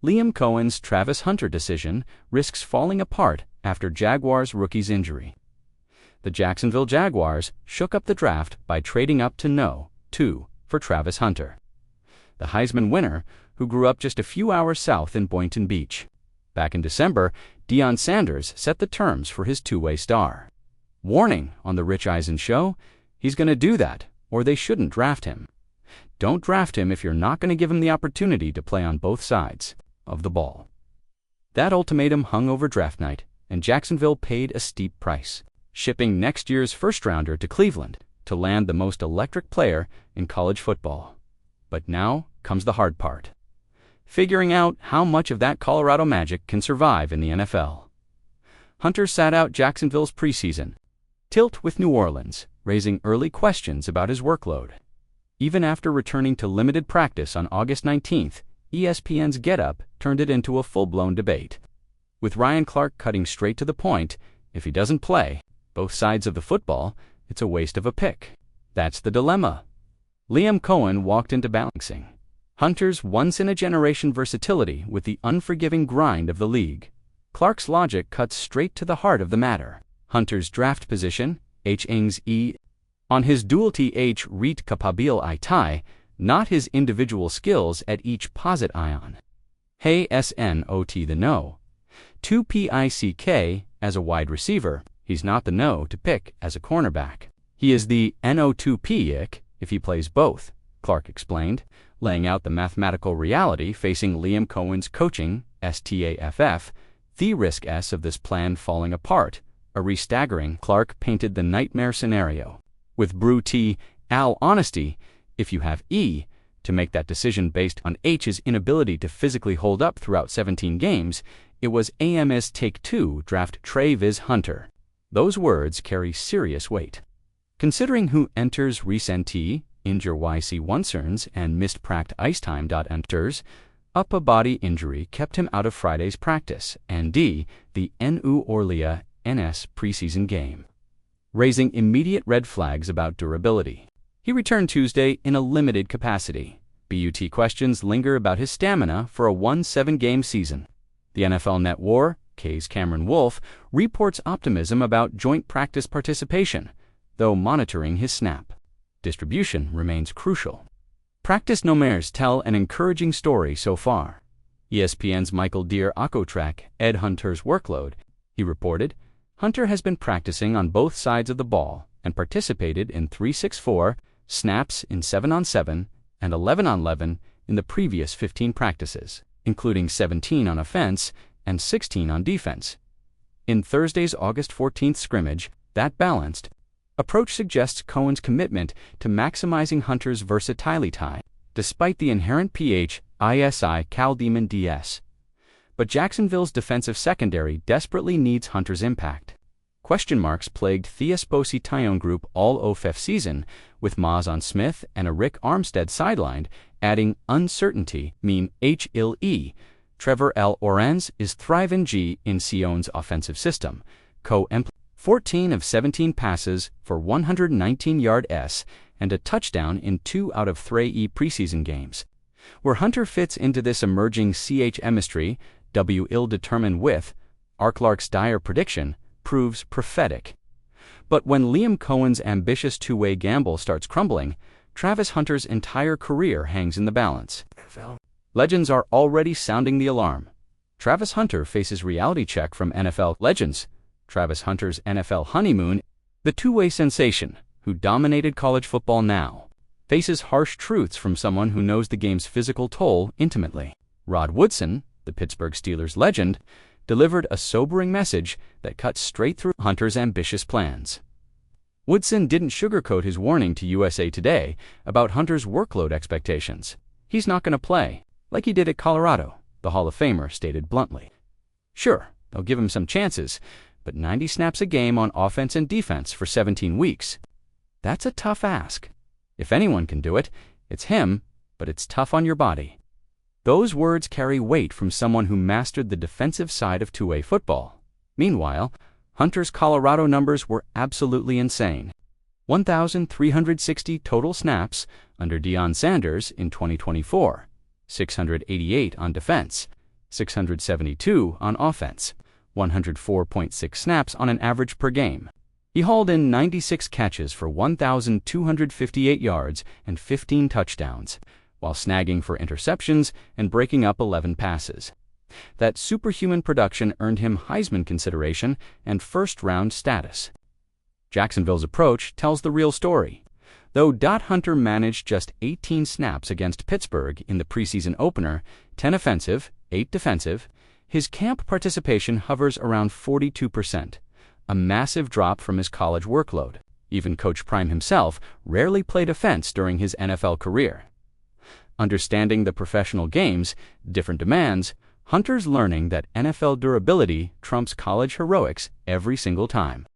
Liam Coen's Travis Hunter decision risks falling apart after Jaguars rookie's injury. The Jacksonville Jaguars shook up the draft by trading up to No. 2 for Travis Hunter, the Heisman winner who grew up just a few hours south in Boynton Beach. Back in December, Deion Sanders set the terms for his two-way star. Warning on The Rich Eisen Show, he's going to do that, or they shouldn't draft him. Don't draft him if you're not going to give him the opportunity to play on both sides of the ball. That ultimatum hung over draft night, and Jacksonville paid a steep price, shipping next year's first-rounder to Cleveland to land the most electric player in college football. But now comes the hard part: figuring out how much of that Colorado magic can survive in the NFL. Hunter sat out Jacksonville's preseason tilt with New Orleans, raising early questions about his workload. Even after returning to limited practice on August 19th, ESPN's Get Up turned it into a full-blown debate, with Ryan Clark cutting straight to the point: if he doesn't play both sides of the football, it's a waste of a pick. That's the dilemma Liam Coen walked into balancing: Hunter's once-in-a-generation versatility with the unforgiving grind of the league. Clark's logic cuts straight to the heart of the matter: Hunter's draft position, H-ings E, on his dual-th reet kapabil I-tai, not his individual skills at each posit ion. Hey snot the No. 2 pick as a wide receiver, he's not the No to pick as a cornerback. He is the no2 pick if he plays both, Clark explained, laying out the mathematical reality facing Liam Coen's coaching staff, the risk S of this plan falling apart, a re-staggering. Clark painted the nightmare scenario. With Brew T, Al honesty, if you have E, to make that decision based on H's inability to physically hold up throughout 17 games, it was AM's take 2 draft Travis Hunter. Those words carry serious weight. Considering who enters recent T, injure YC Oncerns and missed pract ice time. Enters, upper body injury kept him out of Friday's practice, and D, the NU Orleans NS preseason game, raising immediate red flags about durability. He returned Tuesday in a limited capacity. BUT questions linger about his stamina for a 1-7-game season. The NFL Net War, K's Cameron Wolfe, reports optimism about joint practice participation, though monitoring his snap distribution remains crucial. Practice numbers tell an encouraging story so far. ESPN's Michael Deere track Ed Hunter's workload. He reported, Hunter has been practicing on both sides of the ball and participated in 3-6-4 snaps in 7-on-7 and 11-on-11 in the previous 15 practices, including 17 on offense and 16 on defense. In Thursday's August 14th scrimmage, that balanced approach suggests Coen's commitment to maximizing Hunter's versatility, despite the inherent PHISI Cal Demon DS. But Jacksonville's defensive secondary desperately needs Hunter's impact. Question marks plagued Theosposi Tyone group all OFF season, with Mazon Smith and a Rick Armstead sidelined, adding uncertainty mean HLE. Trevor L. Orenz is thriving G in Sion's offensive system. 14 of 17 passes for 119 yard S and a touchdown in 2 out of 3 preseason games. Where Hunter fits into this emerging CH chemistry, W. ill-determined with, Clark's dire prediction, proves prophetic. But when Liam Coen's ambitious two-way gamble starts crumbling, Travis Hunter's entire career hangs in the balance. Legends are already sounding the alarm. Travis Hunter faces reality check from NFL legends. Travis Hunter's NFL honeymoon, the two-way sensation, who dominated college football now, faces harsh truths from someone who knows the game's physical toll intimately. Rod Woodson, the Pittsburgh Steelers legend, delivered a sobering message that cut straight through Hunter's ambitious plans. Woodson didn't sugarcoat his warning to USA Today about Hunter's workload expectations. He's not going to play, like he did at Colorado, the Hall of Famer stated bluntly. Sure, they'll give him some chances, but 90 snaps a game on offense and defense for 17 weeks. That's a tough ask. If anyone can do it, it's him, but it's tough on your body. Those words carry weight from someone who mastered the defensive side of two-way football. Meanwhile, Hunter's Colorado numbers were absolutely insane. 1,360 total snaps under Deion Sanders in 2024, 688 on defense, 672 on offense, 104.6 snaps on an average per game. He hauled in 96 catches for 1,258 yards and 15 touchdowns, while snagging for interceptions and breaking up 11 passes. That superhuman production earned him Heisman consideration and first-round status. Jacksonville's approach tells the real story. Though Hunter managed just 18 snaps against Pittsburgh in the preseason opener, 10 offensive, 8 defensive, his camp participation hovers around 42%, a massive drop from his college workload. Even Coach Prime himself rarely played offense during his NFL career. Understanding the professional game's different demands, Hunter's learning that NFL durability trumps college heroics every single time.